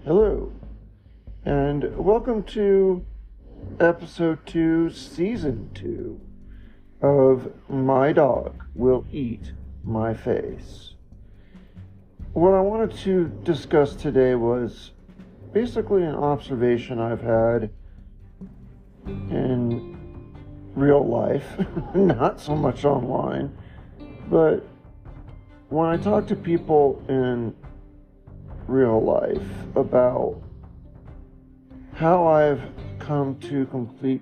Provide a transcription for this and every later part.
Hello, and welcome to episode 2, season 2 of My Dog Will Eat My Face. What I wanted to discuss today was basically an observation I've had in real life, not so much online, but when I talk to people in real life about how I've come to complete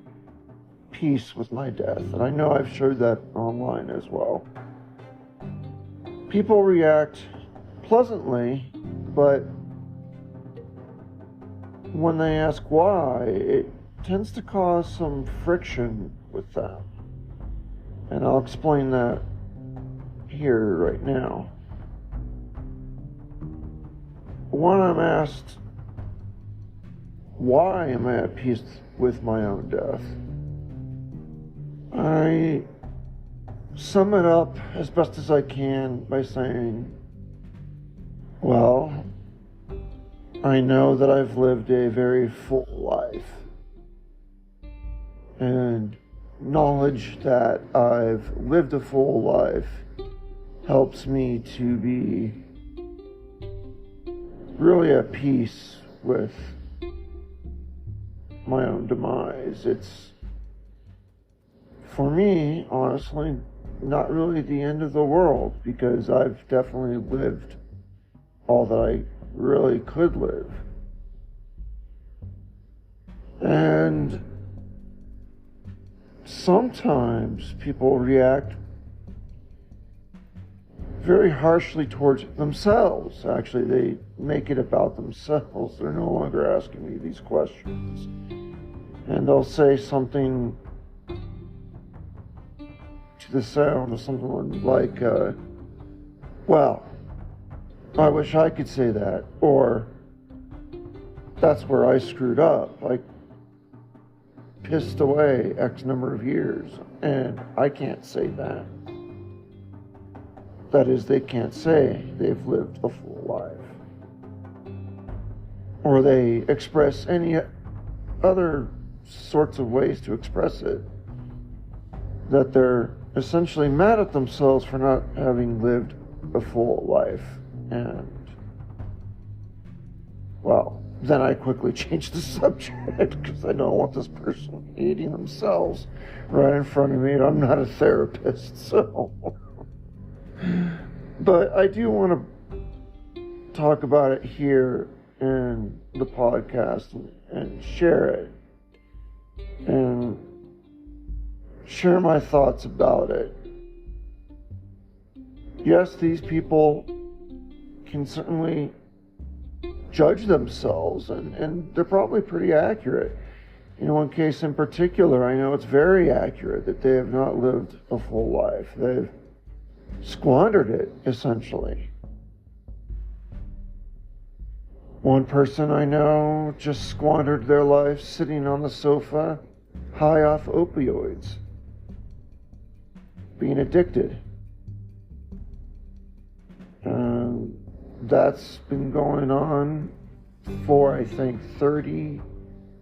peace with my death, and I know I've shared that online as well. People react pleasantly, but when they ask why, it tends to cause some friction with them. And I'll explain that here right now. When I'm asked, why am I at peace with my own death? I sum it up as best as I can by saying, well, I know that I've lived a very full life. And knowledge that I've lived a full life helps me to be really at peace with my own demise. It's, for me, honestly, not really the end of the world, because I've definitely lived all that I really could live. And sometimes people react very harshly towards themselves. Actually, they make it about themselves. They're no longer asking me these questions. And they'll say something to the sound of something like, well, I wish I could say that, or that's where I screwed up. I pissed away X number of years, and I can't say that. That is, they can't say they've lived a full life. Or they express any other sorts of ways to express it, that they're essentially mad at themselves for not having lived a full life. And, well, then I quickly change the subject because I don't want this person hating themselves right in front of me. And I'm not a therapist, so... But I do want to talk about it here in the podcast and share it and share my thoughts about it. Yes, these people can certainly judge themselves, and they're probably pretty accurate. In one case in particular, I know it's very accurate that they have not lived a full life. They've squandered it, essentially. One person I know just squandered their life sitting on the sofa, high off opioids, being addicted. That's been going on for, I think, 30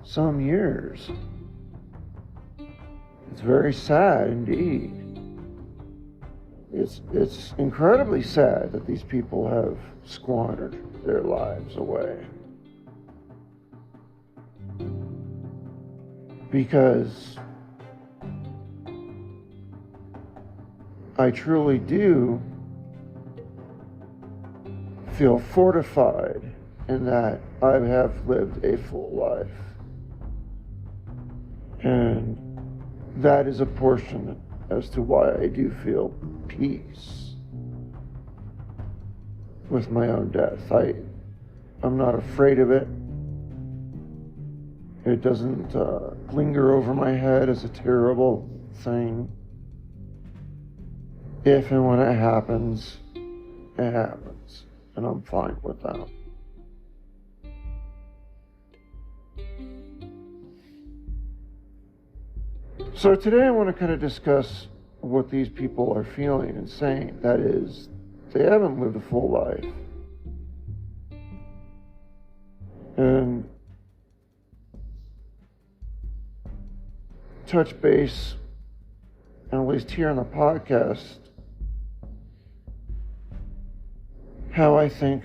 some years. It's very sad indeed. It's incredibly sad that these people have squandered their lives away. Because I truly do feel fortified in that I have lived a full life. And that is a portion as to why I do feel peace with my own death. I'm not afraid of it. It doesn't linger over my head as a terrible thing. If and when it happens, it happens. And I'm fine with that. So today I want to kind of discuss what these people are feeling and saying. That is, they haven't lived a full life. and touch base, and at least here on the podcast, how I think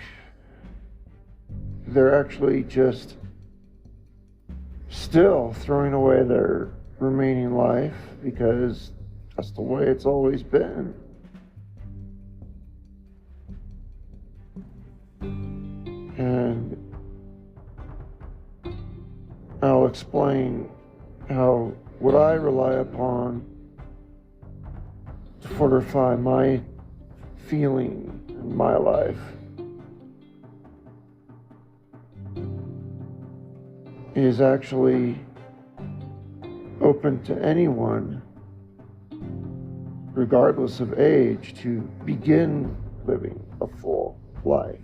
they're actually just still throwing away their remaining life because that's the way it's always been. And I'll explain how what I rely upon to fortify my feeling in my life is actually open to anyone, regardless of age, to begin living a full life.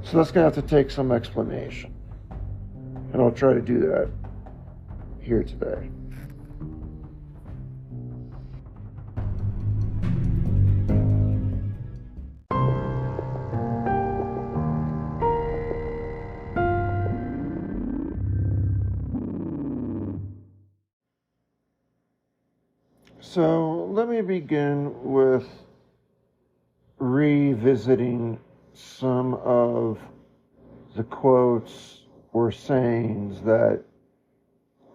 So that's going to have to take some explanation, and I'll try to do that here today. So let me begin with revisiting some of the quotes or sayings that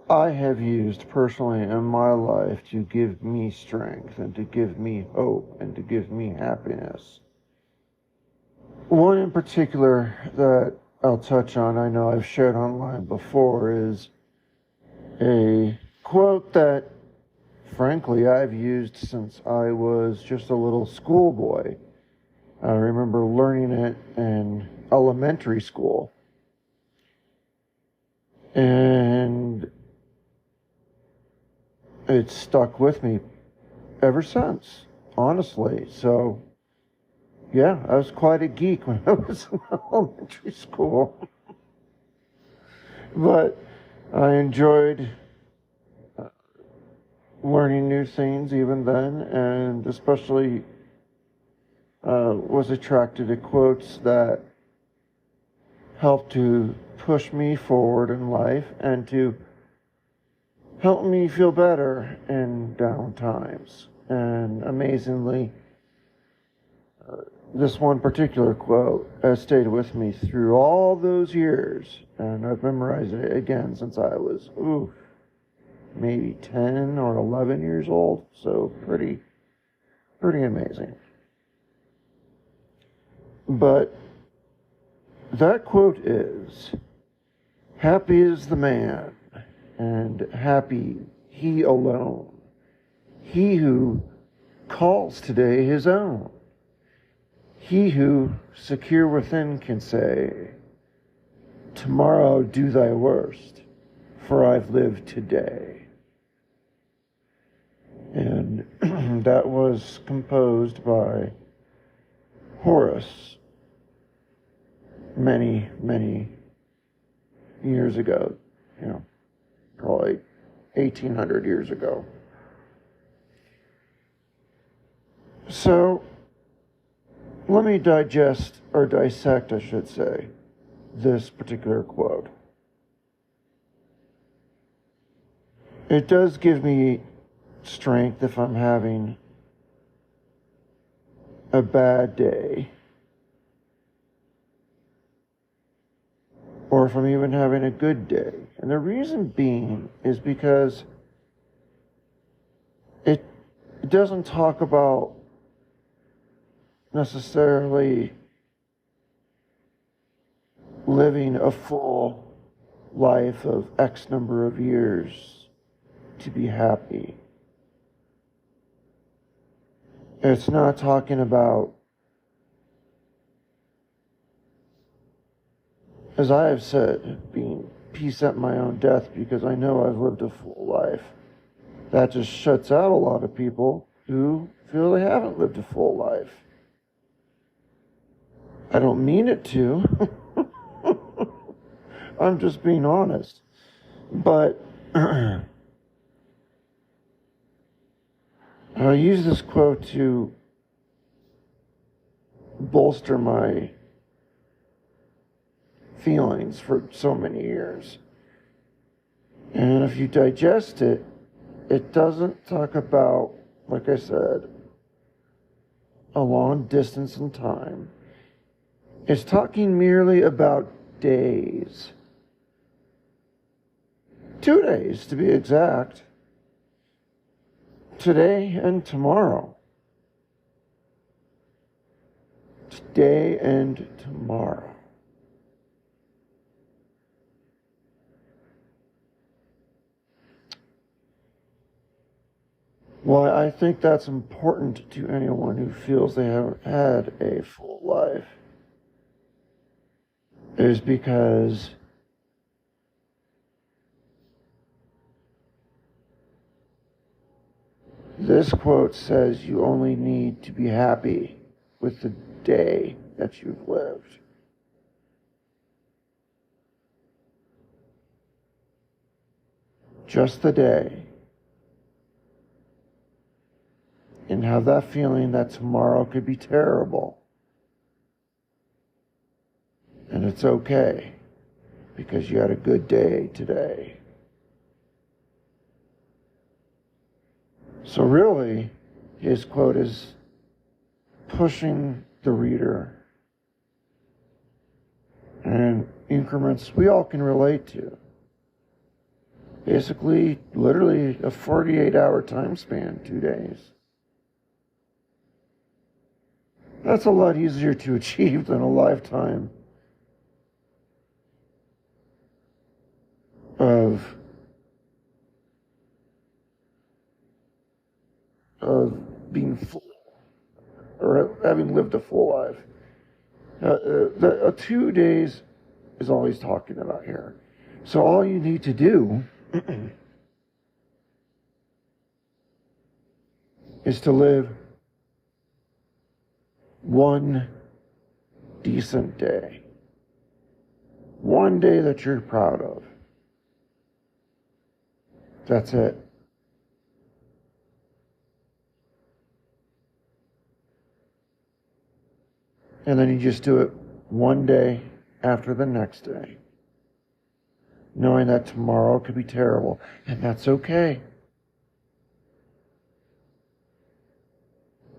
I have used personally in my life to give me strength and to give me hope and to give me happiness. One in particular that I'll touch on, I know I've shared online before, is a quote that frankly I've used since I was just a little schoolboy. I remember learning it in elementary school. And it's stuck with me ever since, honestly. So, yeah, I was quite a geek when I was in elementary school. But I enjoyed learning new things even then, and especially was attracted to quotes that helped to push me forward in life and to help me feel better in down times. And amazingly, this one particular quote has stayed with me through all those years, and I've memorized it again since I was maybe 10 or 11 years old. So pretty amazing. But that quote is, "Happy is the man, and happy he alone, he who calls today his own, he who secure within can say, tomorrow do thy worst, for I've lived today." And that was composed by Horace many years ago, probably 1800 years ago. So let me dissect, I should say, this particular quote. It does give me strength if I'm having a bad day, or if I'm even having a good day. And the reason being is because it doesn't talk about necessarily living a full life of X number of years to be happy. It's not talking about, as I have said, being peace at my own death because I know I've lived a full life. That just shuts out a lot of people who feel they haven't lived a full life. I don't mean it to. I'm just being honest. But I use this quote to bolster my feelings for so many years. And if you digest it, it doesn't talk about, like I said, a long distance in time. It's talking merely about days. 2 days, to be exact. Today and tomorrow. Today and tomorrow. Well, I think that's important to anyone who feels they haven't had a full life, is because this quote says you only need to be happy with the day that you've lived. Just the day. And have that feeling that tomorrow could be terrible. And it's okay, because you had a good day today. So really, his quote is pushing the reader in increments we all can relate to. Basically, literally a 48-hour time span, 2 days. That's a lot easier to achieve than a lifetime of being full, or having lived a full life. 2 days is all he's talking about here. So all you need to do is to live one decent day. One day that you're proud of. That's it. And then you just do it one day after the next day, knowing that tomorrow could be terrible, and that's okay.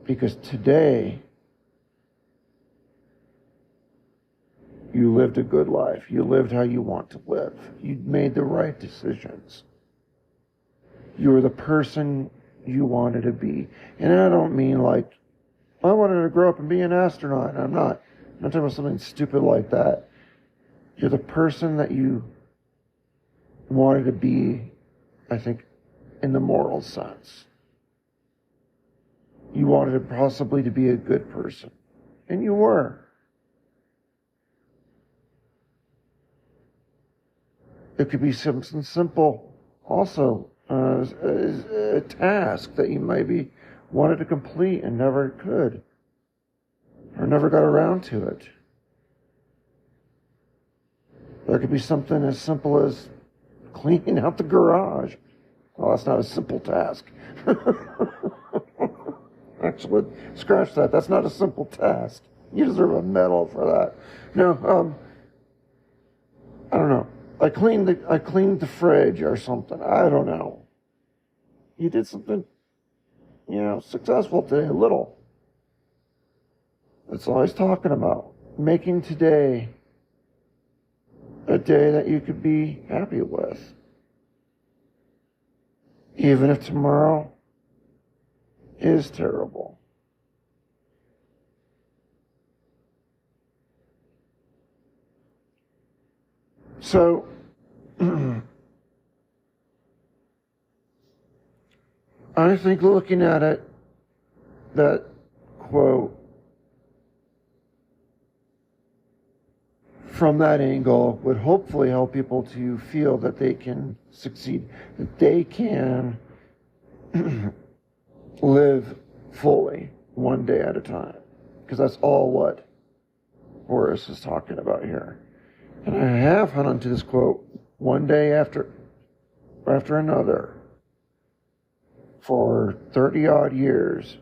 Because today, you lived a good life. You lived how you want to live. You made the right decisions. You were the person you wanted to be. And I don't mean like, I wanted to grow up and be an astronaut. I'm not talking about something stupid like that. You're the person that you wanted to be, I think, in the moral sense. You wanted to possibly to be a good person. And you were. It could be something simple also, a task that you maybe wanted to complete and never could, or never got around to it. There could be something as simple as cleaning out the garage. Well, that's not a simple task. Actually, scratch that. That's not a simple task. You deserve a medal for that. No, I don't know. I cleaned the fridge or something. I don't know. You did something, successful today, a little. That's all he's talking about. Making today a day that you could be happy with. Even if tomorrow is terrible. So, I think looking at it, that quote, from that angle would hopefully help people to feel that they can succeed, that they can live fully one day at a time. Because that's all what Horace is talking about here. And I have hung on to this quote one day after another for 30 odd years.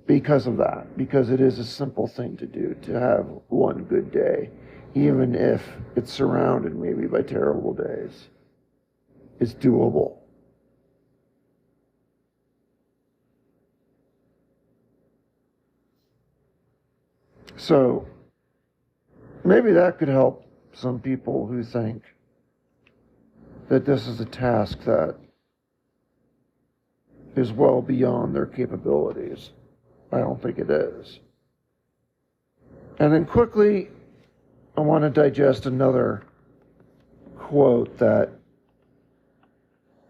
because of that, because it is a simple thing to do, to have one good day, even if it's surrounded maybe by terrible days. It's doable. So maybe that could help some people who think that this is a task that is well beyond their capabilities. I don't think it is. And then quickly, I want to digest another quote that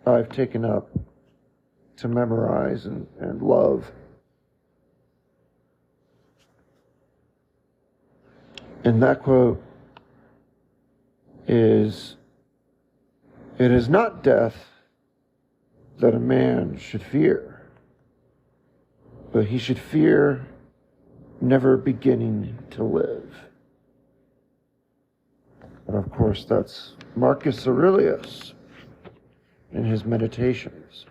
I've taken up to memorize and love. And that quote is, "It is not death that a man should fear, but he should fear never beginning to live." And of course, that's Marcus Aurelius in his Meditations.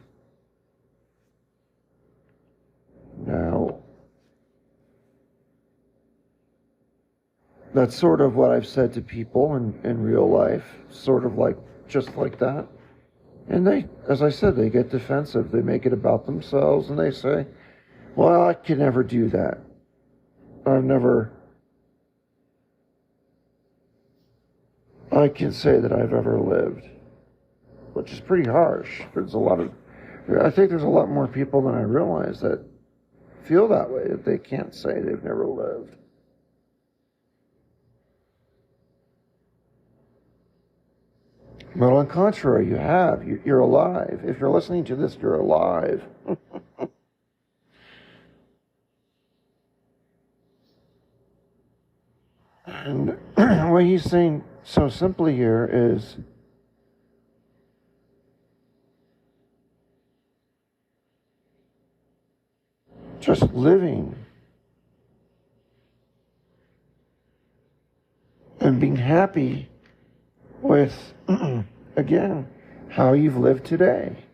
Now, that's sort of what I've said to people in real life, sort of like, just like that. And they, as I said, they get defensive. They make it about themselves and they say, well, I can never do that. I can say that I've ever lived, which is pretty harsh. I think there's a lot more people than I realize that feel that way, that they can't say they've never lived. But on the contrary, you have. You're alive. If you're listening to this, you're alive. And what he's saying so simply here is, just living and being happy with, again, how you've lived today.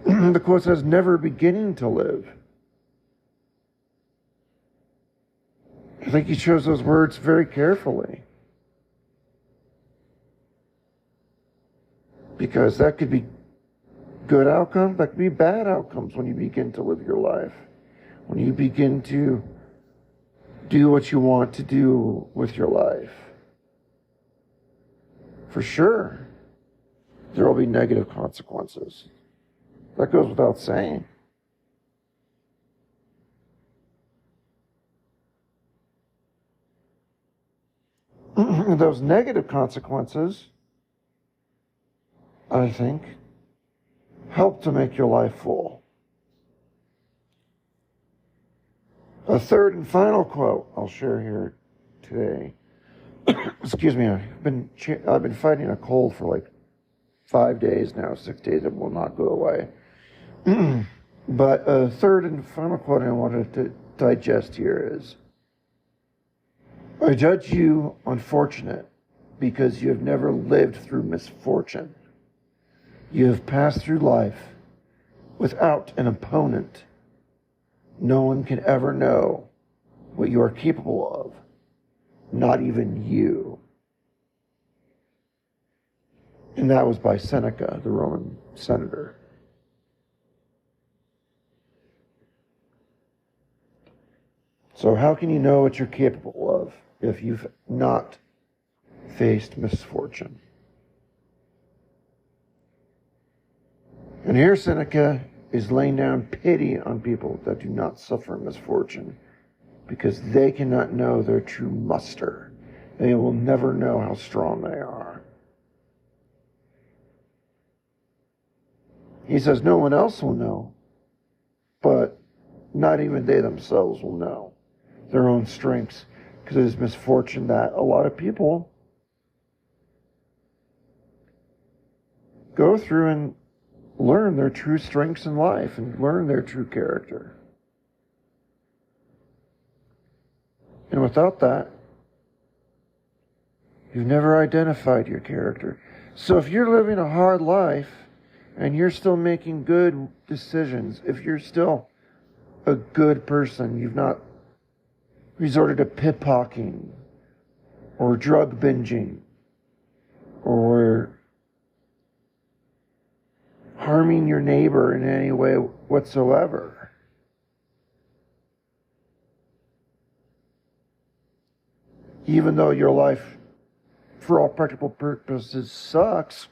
The quote says, never beginning to live. I think he chose those words very carefully. Because that could be good outcomes, that could be bad outcomes when you begin to live your life. When you begin to do what you want to do with your life. For sure, there will be negative consequences. That goes without saying. Those negative consequences, I think, help to make your life full. A third and final quote I'll share here today. Excuse me, I've been fighting a cold for like 5 days now, 6 days. It will not go away. But a third and final quote I wanted to digest here is, I judge you unfortunate because you have never lived through misfortune. You have passed through life without an opponent. No one can ever know what you are capable of, not even you. And that was by Seneca, the Roman senator. So how can you know what you're capable of if you've not faced misfortune? And here Seneca is laying down pity on people that do not suffer misfortune because they cannot know their true muster. They will never know how strong they are. He says no one else will know, but not even they themselves will know their own strengths, because it is misfortune that a lot of people go through and learn their true strengths in life and learn their true character. And without that, You've never identified your character. So if you're living a hard life and you're still making good decisions, if you're still a good person, you've not resorted to pickpocketing or drug binging or harming your neighbor in any way whatsoever, even though your life, for all practical purposes, sucks,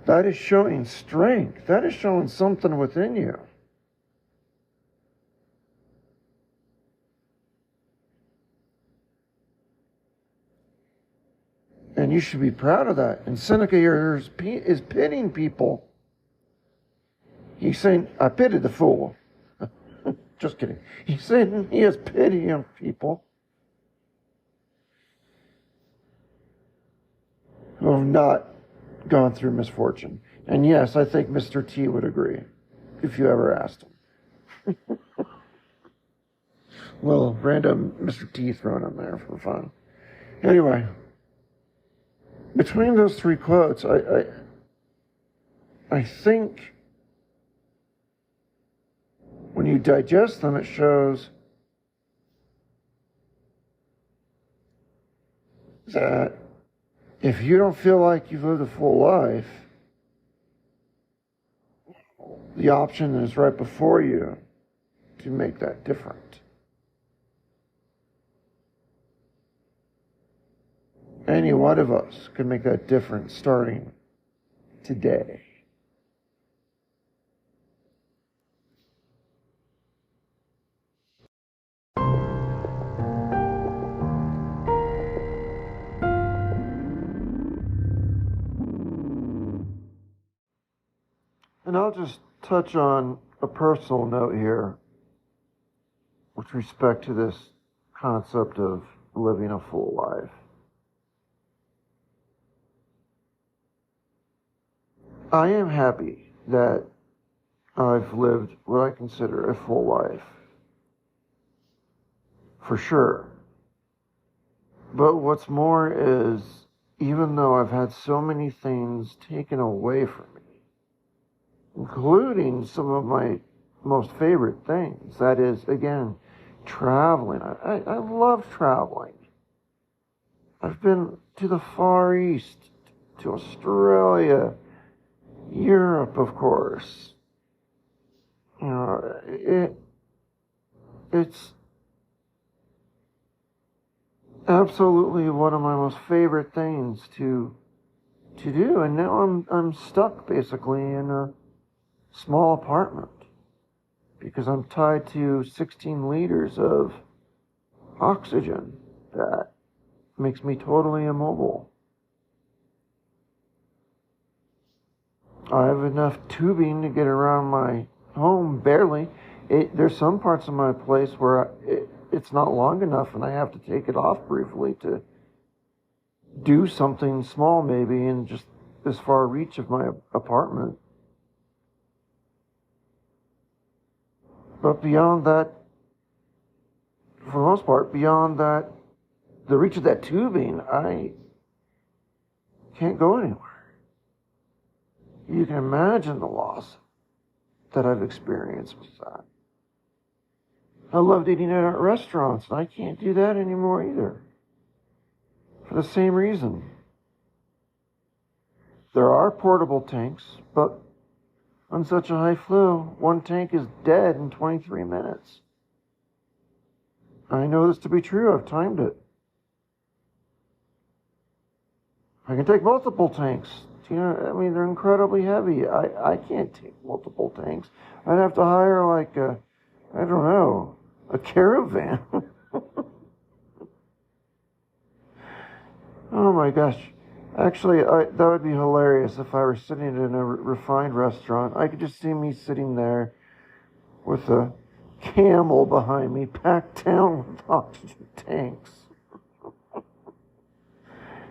that is showing strength. That is showing something within you. And you should be proud of that. And Seneca here is pitying people. He's saying, I pitied the fool. Just kidding. He's saying he is pitying people who have not gone through misfortune. And yes, I think Mr. T would agree, if you ever asked him. Little random Mr. T thrown in there for fun. Anyway, between those three quotes, I think when you digest them, it shows that if you don't feel like you've lived a full life, the option is right before you to make that different. Any one of us can make that difference starting today. And I'll just touch on a personal note here with respect to this concept of living a full life. I am happy that I've lived what I consider a full life. For sure. But what's more is, even though I've had so many things taken away from me, including some of my most favorite things, that is, again, traveling. I love traveling. I've been to the Far East, to Australia, Europe, of course. You know, it's absolutely one of my most favorite things to do. And now I'm stuck basically in a small apartment because I'm tied to 16 liters of oxygen that makes me totally immobile. I have enough tubing to get around my home, barely. There's some parts of my place where it's not long enough and I have to take it off briefly to do something small maybe in just this far reach of my apartment. But beyond that, for the most part, beyond that, the reach of that tubing, I can't go anywhere. You can imagine the loss that I've experienced with that. I loved eating at restaurants, and I can't do that anymore either. For the same reason. There are portable tanks, but on such a high flu, one tank is dead in 23 minutes. I know this to be true. I've timed it. I can take multiple tanks. You know, I mean, they're incredibly heavy. I can't take multiple tanks. I'd have to hire like a caravan. Oh my gosh. Actually, that would be hilarious if I were sitting in a refined restaurant. I could just see me sitting there with a camel behind me, packed down with oxygen tanks.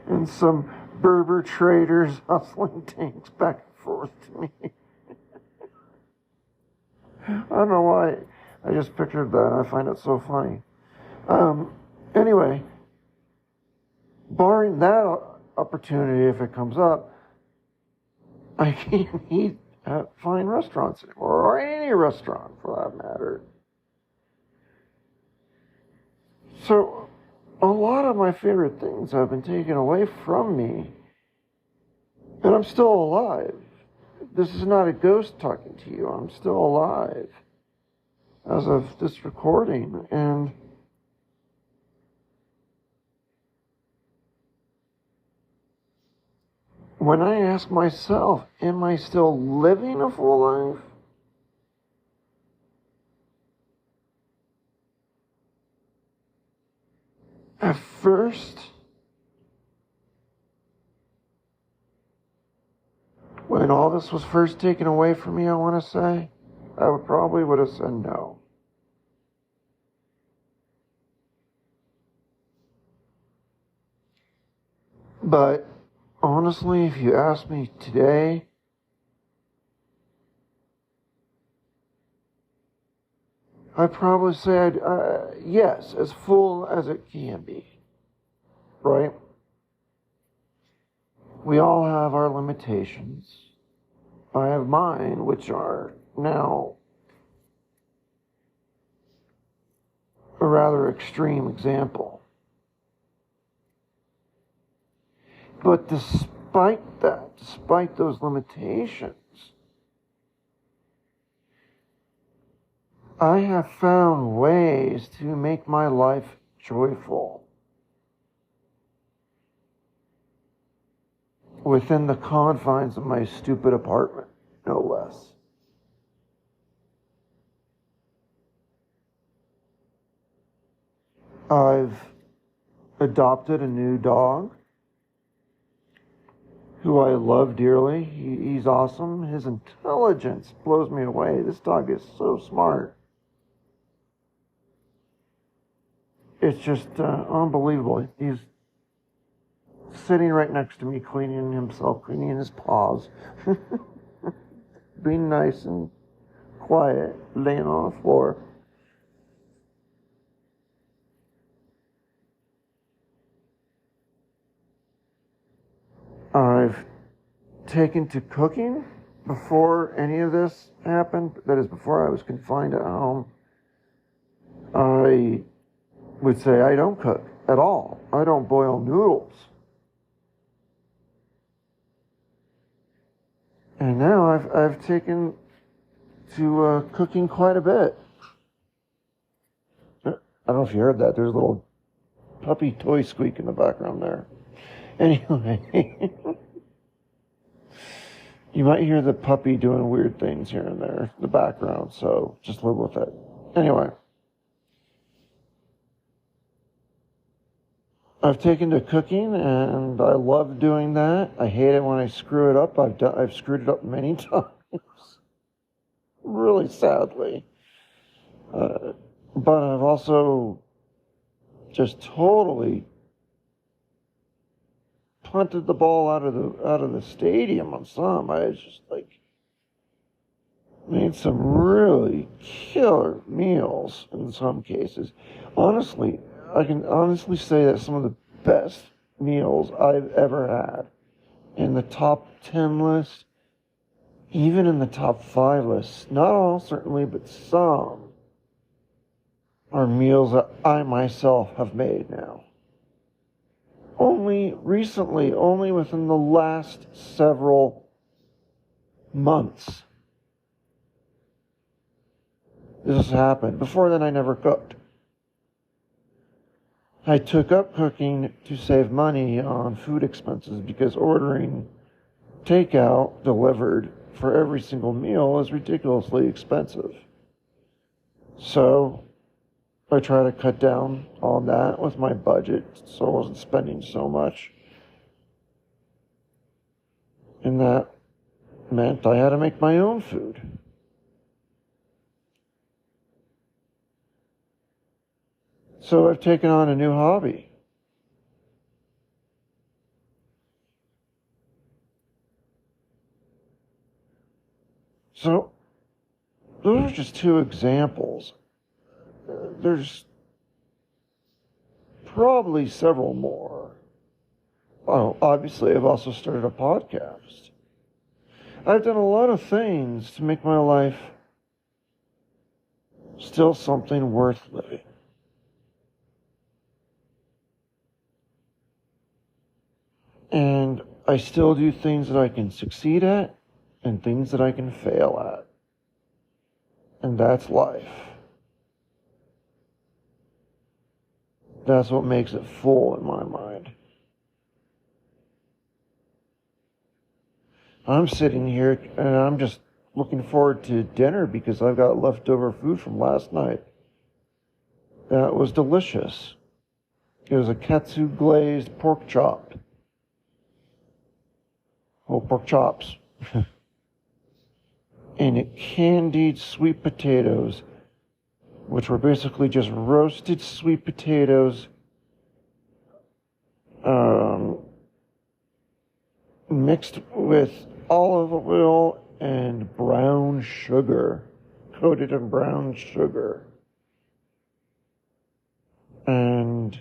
And some Berber traders hustling tanks back and forth to me. I don't know why I just pictured that. I find it so funny. Anyway, barring that opportunity, if it comes up, I can't eat at fine restaurants anymore, or any restaurant for that matter. So, a lot of my favorite things have been taken away from me, and I'm still alive. This is not a ghost talking to you. I'm still alive as of this recording, and when I ask myself, am I still living a full life? At first, when all this was first taken away from me, I want to say, I would have said no. But honestly, if you ask me today, I'd probably say yes, as full as it can be, right? We all have our limitations. I have mine, which are now a rather extreme example. But despite that, despite those limitations, I have found ways to make my life joyful within the confines of my stupid apartment, no less. I've adopted a new dog who I love dearly. He's awesome. His intelligence blows me away. This dog is so smart. It's just unbelievable. He's sitting right next to me, cleaning himself, cleaning his paws, being nice and quiet, laying on the floor. I've taken to cooking before any of this happened. That is, before I was confined at home. I would say I don't cook at all. I don't boil noodles. And now I've taken to cooking quite a bit. I don't know if you heard that. There's a little puppy toy squeak in the background there. Anyway, you might hear the puppy doing weird things here and there in the background, so just live with it. Anyway, I've taken to cooking, and I love doing that. I hate it when I screw it up. I've screwed it up many times, really sadly. But I've also just totally punted the ball out of the stadium on some. I just made some really killer meals in some cases. Honestly, I can honestly say that some of the best meals I've ever had in the top 10 list, even in the top 5 list, not all certainly, but some, are meals that I myself have made now. Only recently, only within the last several months, this has happened. Before then, I never cooked. I took up cooking to save money on food expenses because ordering takeout delivered for every single meal is ridiculously expensive. So I try to cut down on that with my budget so I wasn't spending so much. And that meant I had to make my own food. So I've taken on a new hobby. So those are just two examples. There's probably several more. Well, obviously, I've also started a podcast. I've done a lot of things to make my life still something worth living. And I still do things that I can succeed at and things that I can fail at. And that's life. That's what makes it full in my mind. I'm sitting here and I'm just looking forward to dinner because I've got leftover food from last night. That was delicious. It was a katsu glazed pork chop. Oh, pork chops. And candied sweet potatoes, which were basically just roasted sweet potatoes, mixed with olive oil and brown sugar, coated in brown sugar. And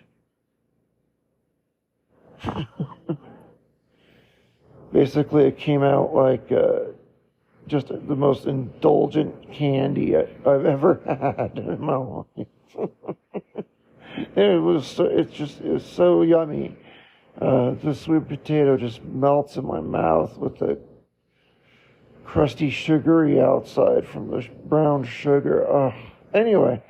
basically it came out like just the most indulgent candy I've ever had in my life. It was so yummy. The sweet potato just melts in my mouth with the crusty sugary outside from the brown sugar. Anyway,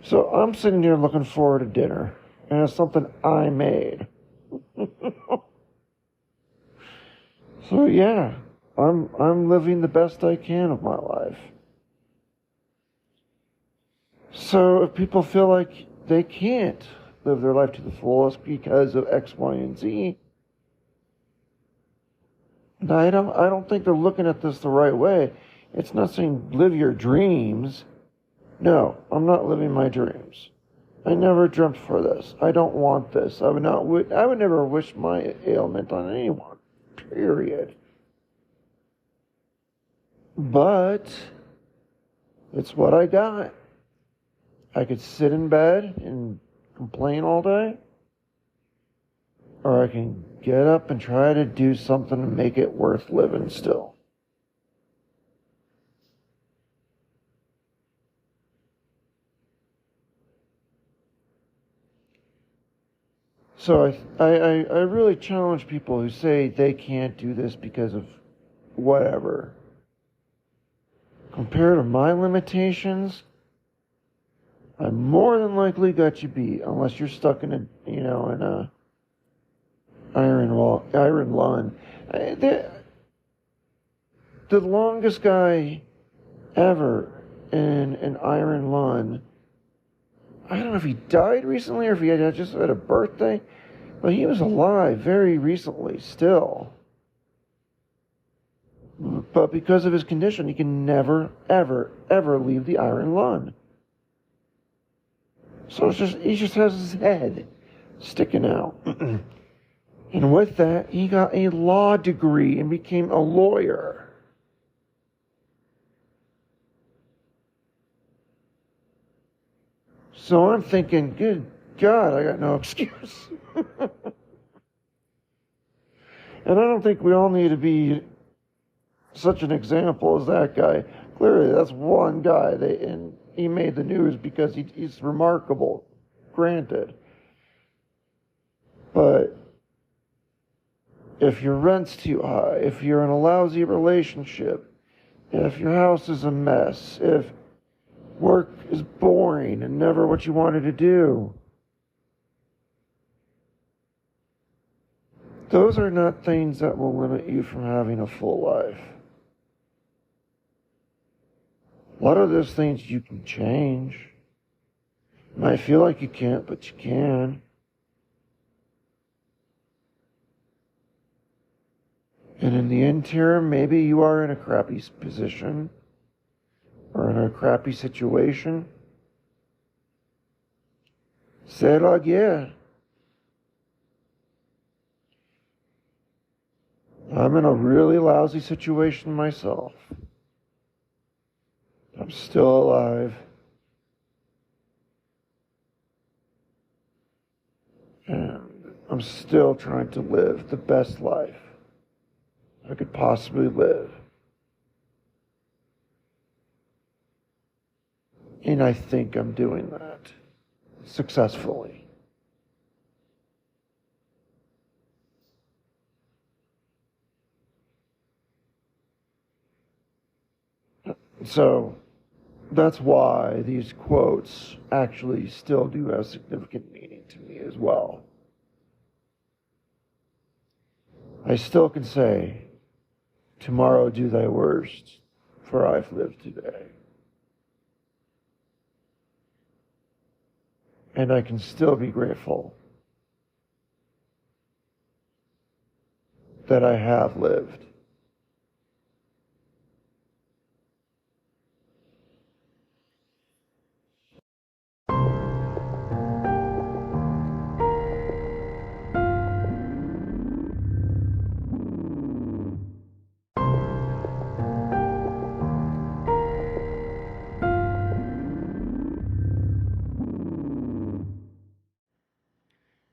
so I'm sitting here looking forward to dinner, and it's something I made. So yeah, I'm living the best I can of my life. So if people feel like they can't live their life to the fullest because of X, Y, and Z, I don't think they're looking at this the right way. It's not saying live your dreams. No, I'm not living my dreams. I never dreamt for this. I don't want this. I would never wish my ailment on anyone. Period. But it's what I got. I could sit in bed and complain all day, or I can get up and try to do something to make it worth living still. So I really challenge people who say they can't do this because of whatever. Compared to my limitations, I'm more than likely got you beat, unless you're stuck in a iron lung. The longest guy ever in an iron lung, I don't know if he died recently or if he had just had a birthday, but he was alive very recently still. But because of his condition, he can never, ever, ever leave the iron lung. So he just has his head sticking out. And with that, he got a law degree and became a lawyer. So I'm thinking, good God, I got no excuse. And I don't think we all need to be such an example as that guy. Clearly, that's one guy, and he made the news because he's remarkable, granted. But if your rent's too high, if you're in a lousy relationship, if your house is a mess, if work is boring and never what you wanted to do, those are not things that will limit you from having a full life. A lot of those things you can change. You might feel like you can't, but you can. And in the interim, maybe you are in a crappy position or in a crappy situation. Say like, yeah, I'm in a really lousy situation myself. I'm still alive. And I'm still trying to live the best life I could possibly live. And I think I'm doing that successfully. So that's why these quotes actually still do have significant meaning to me as well. I still can say, tomorrow do thy worst, for I've lived today. And I can still be grateful that I have lived.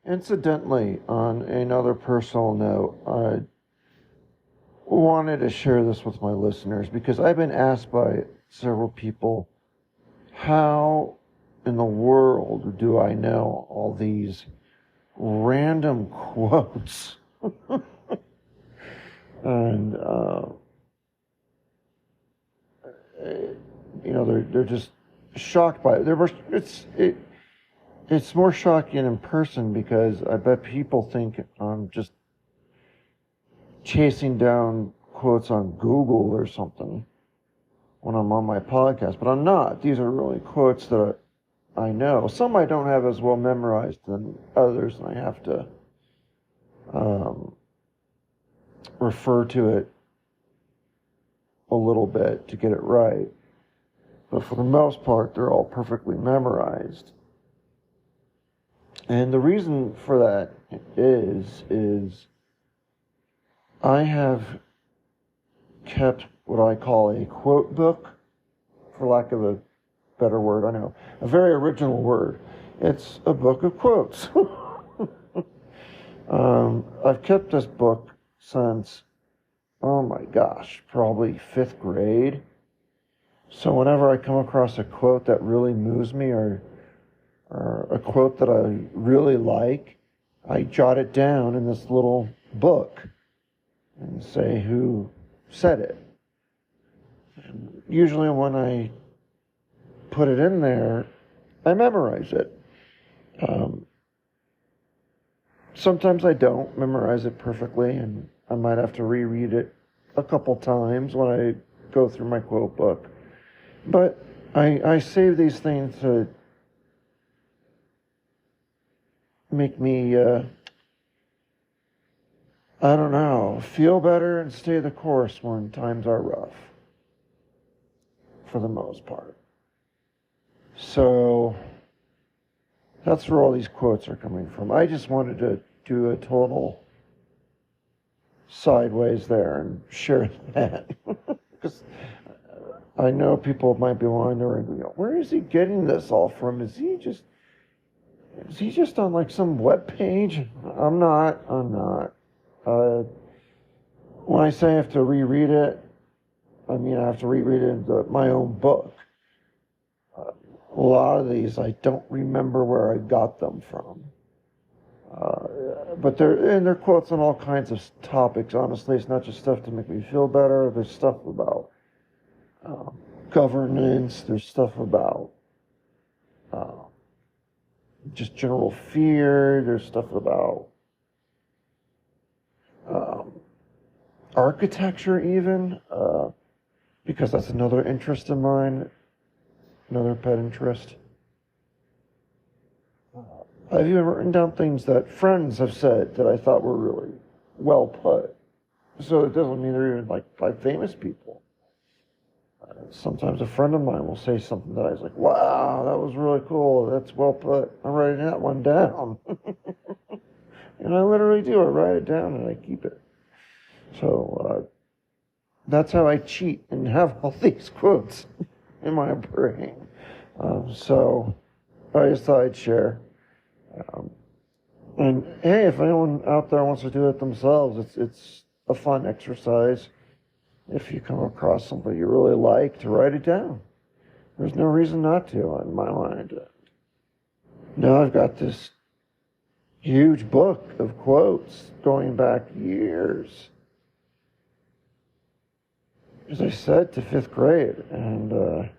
Incidentally, on another personal note, I wanted to share this with my listeners because I've been asked by several people, how in the world do I know all these random quotes? And, they're just shocked by it. It's more shocking in person because I bet people think I'm just chasing down quotes on Google or something when I'm on my podcast, but I'm not. These are really quotes that I know. Some I don't have as well memorized than others, and I have to refer to it a little bit to get it right. But for the most part, they're all perfectly memorized. And the reason for that is I have kept what I call a quote book, for lack of a better word, I know, a very original word. It's a book of quotes. I've kept this book since, oh my gosh, probably 5th grade. So whenever I come across a quote that really moves me or a quote that I really like, I jot it down in this little book and say who said it. And usually when I put it in there, I memorize it. Sometimes I don't memorize it perfectly, and I might have to reread it a couple times when I go through my quote book. But I save these things to make me, I don't know, feel better and stay the course when times are rough, for the most part. So that's where all these quotes are coming from. I just wanted to do a total sideways there and share that. Because I know people might be wondering, where is he getting this all from? Is he just on like some web page? I'm not. When I say I have to reread it, I mean I have to reread it in my own book. A lot of these I don't remember where I got them from. But they're quotes on all kinds of topics. Honestly, it's not just stuff to make me feel better. There's stuff about governance. There's stuff about just general fear. There's stuff about architecture, even, because that's another interest of mine, another pet interest. I've even written down things that friends have said that I thought were really well put. So it doesn't mean they're even by famous people. Sometimes a friend of mine will say something that I was like, wow, that was really cool. That's well put. I'm writing that one down. And I literally do. I write it down and I keep it. So that's how I cheat and have all these quotes in my brain. So I just thought I'd share. And hey, if anyone out there wants to do it themselves, it's a fun exercise. If you come across something you really like, to write it down. There's no reason not to, in my mind. Now I've got this huge book of quotes going back years, as I said, to fifth grade, and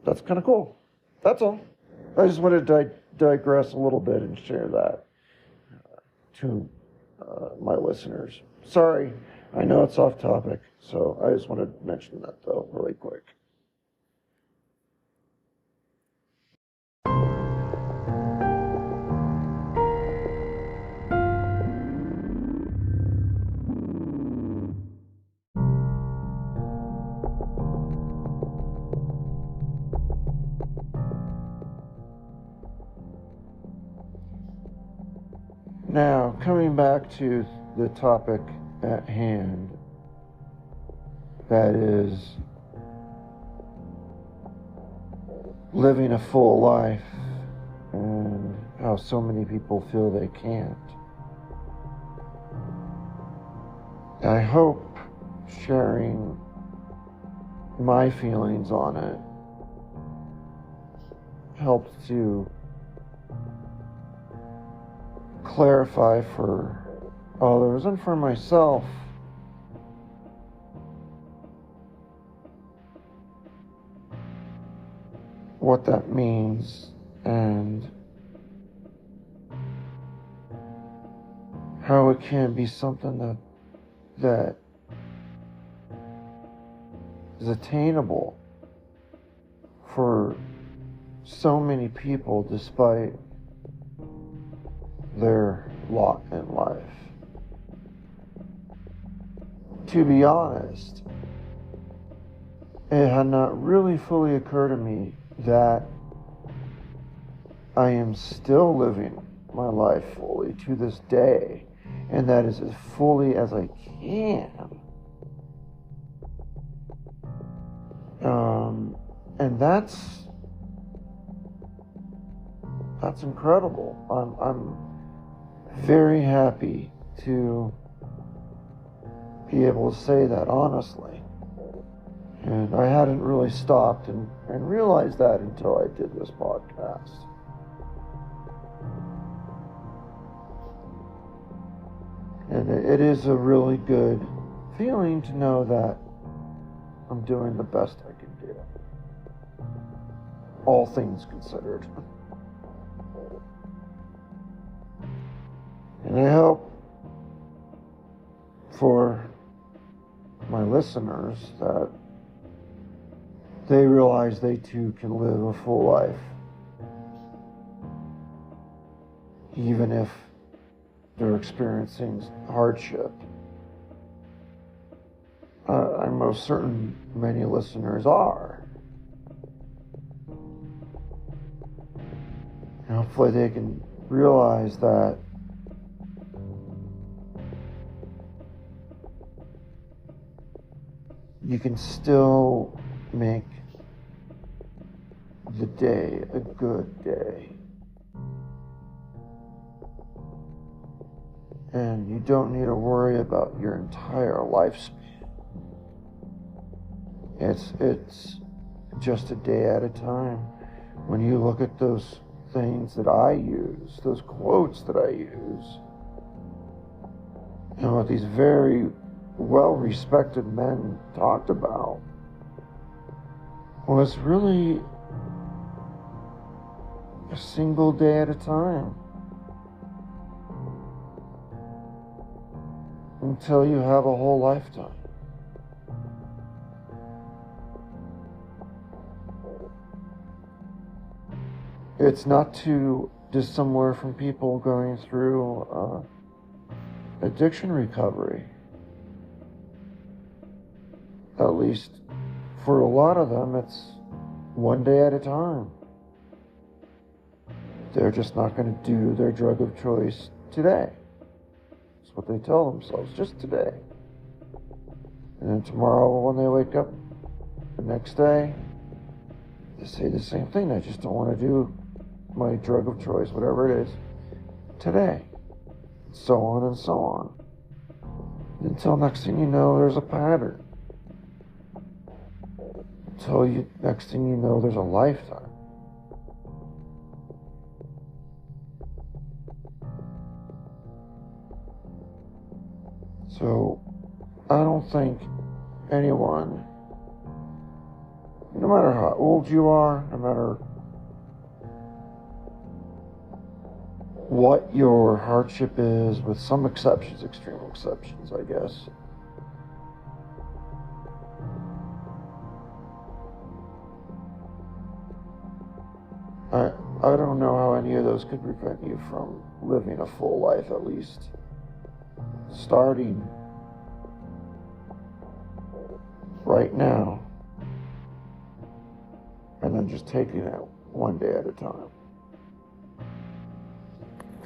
that's kind of cool. That's all. I just wanted to digress a little bit and share that to my listeners. Sorry, I know it's off topic, so I just wanted to mention that, though, really quick. Now, coming back to the topic at hand, that is living a full life and how so many people feel they can't. I hope sharing my feelings on it helps to clarify for others and for myself what that means and how it can be something that is attainable for so many people despite their lot in life. To be honest, it had not really fully occurred to me that I am still living my life fully to this day, and that is as fully as I can. And that's incredible. I'm very happy to be able to say that honestly. And I hadn't really stopped and realized that until I did this podcast. And it is a really good feeling to know that I'm doing the best I can do. All things considered. And I hope for my listeners that they realize they too can live a full life, even if they're experiencing hardship. I'm most certain many listeners are. And hopefully they can realize that you can still make the day a good day. And you don't need to worry about your entire lifespan. It's just a day at a time. When you look at those things that I use, those quotes that I use, what these very well-respected men talked about, was really a single day at a time. Until you have a whole lifetime. It's not too dissimilar from people going through addiction recovery. At least for a lot of them, it's one day at a time. They're just not going to do their drug of choice today. That's what they tell themselves, just today. And then tomorrow when they wake up, the next day, they say the same thing. They just don't want to do my drug of choice, whatever it is, today. So on and so on. Until next thing you know, there's a pattern. Next thing you know, there's a lifetime. So, I don't think anyone, no matter how old you are, no matter what your hardship is, with some exceptions, extreme exceptions, I guess, I don't know how any of those could prevent you from living a full life, at least starting right now, and then just taking it one day at a time.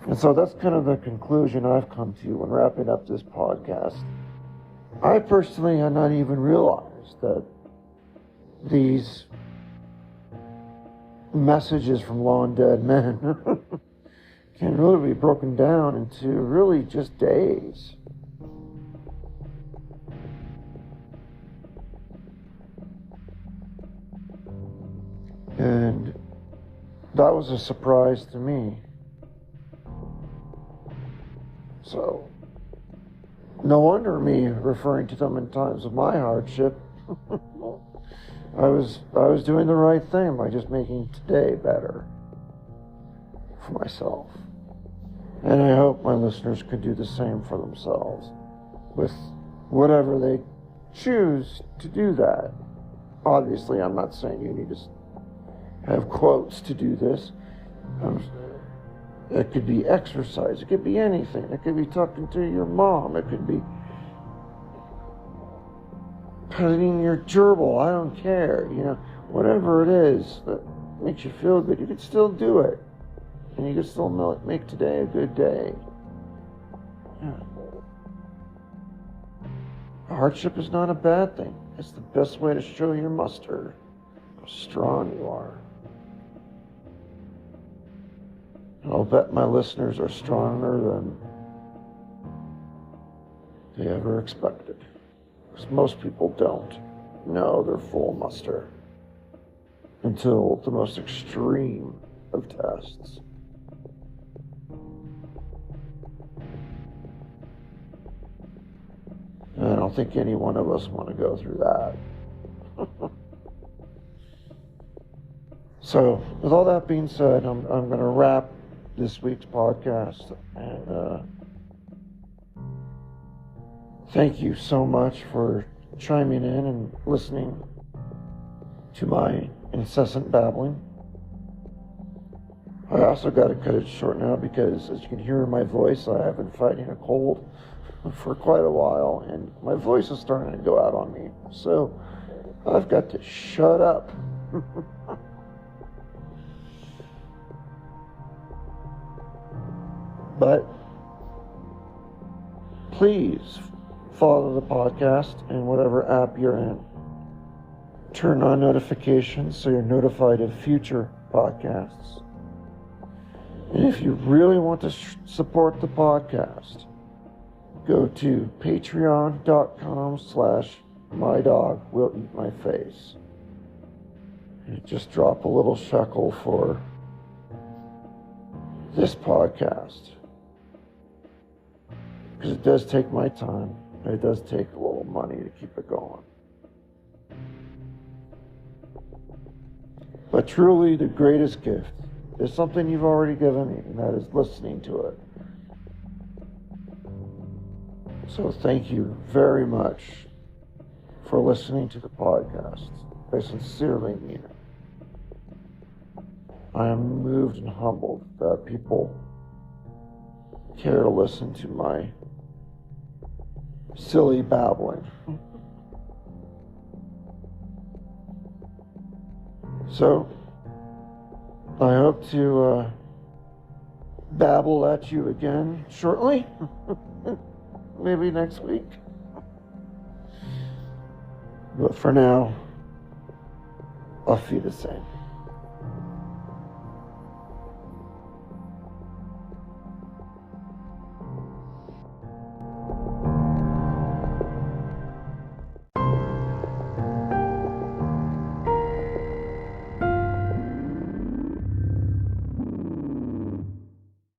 And so that's kind of the conclusion I've come to when wrapping up this podcast. I personally had not even realized that these messages from long dead men can really be broken down into really just days. And that was a surprise to me. So, no wonder me referring to them in times of my hardship. I was doing the right thing by just making today better for myself. And I hope my listeners could do the same for themselves with whatever they choose to do that. Obviously, I'm not saying you need to have quotes to do this. It could be exercise. It could be anything. It could be talking to your mom. It could be cutting your gerbil. I don't care. Whatever it is that makes you feel good, you can still do it. And you can still make today a good day. Yeah. Hardship is not a bad thing. It's the best way to show your muster, how strong you are. And I'll bet my listeners are stronger than they ever expected. Because most people don't know their full muster until the most extreme of tests. And I don't think any one of us want to go through that. So, with all that being said, I'm going to wrap this week's podcast, and thank you so much for chiming in and listening to my incessant babbling. I also got to cut it short now because, as you can hear in my voice, I have been fighting a cold for quite a while, and my voice is starting to go out on me, so I've got to shut up. But please follow the podcast in whatever app you're in. Turn on notifications so you're notified of future podcasts. And if you really want to support the podcast, go to patreon.com/mydogwilleatmyface. And just drop a little shekel for this podcast. Because it does take my time. And it does take a little money to keep it going. But truly, the greatest gift is something you've already given me, and that is listening to it. So thank you very much for listening to the podcast. I sincerely mean it. I am moved and humbled that people care to listen to my silly babbling. So, I hope to babble at you again shortly. Maybe next week. But for now, auf Wiedersehen.